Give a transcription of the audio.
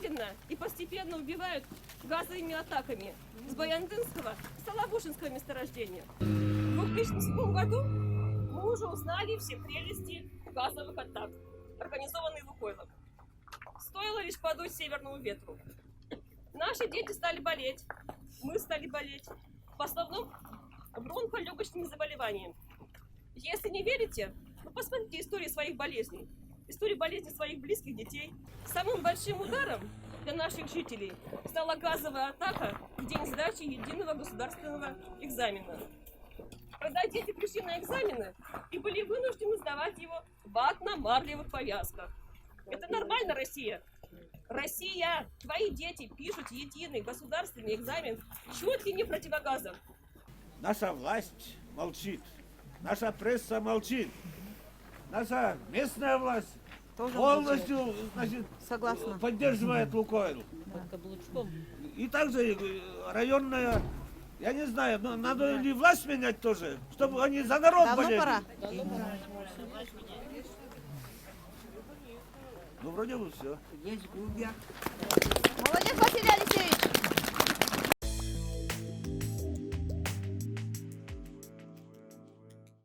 медленно и постепенно убивают газовыми атаками с Баяндынского, Солобушинского месторождения. В 2007 году мы уже узнали все прелести газовых атак, организованных Лукойлом. Стоило лишь подуть северному ветру. Наши дети стали болеть, мы стали болеть, в основном бронхолегочными заболеваниями. Если не верите, вы посмотрите истории своих болезней, истории болезней своих близких детей. Самым большим ударом для наших жителей стала газовая атака в день сдачи единого государственного экзамена. Когда дети пришли на экзамены и были вынуждены сдавать его в ватно-марлевых повязках. Это нормально, Россия? Россия, твои дети пишут единый государственный экзамен чуть ли не противогазом. Наша власть молчит, наша пресса молчит, наша местная власть Тоже полностью, значит, Согласна. поддерживает Лукойл. И также районная, я не знаю, но надо ли власть менять тоже, чтобы они за народ Давно болели. пора. Ну, вроде бы все. Молодец,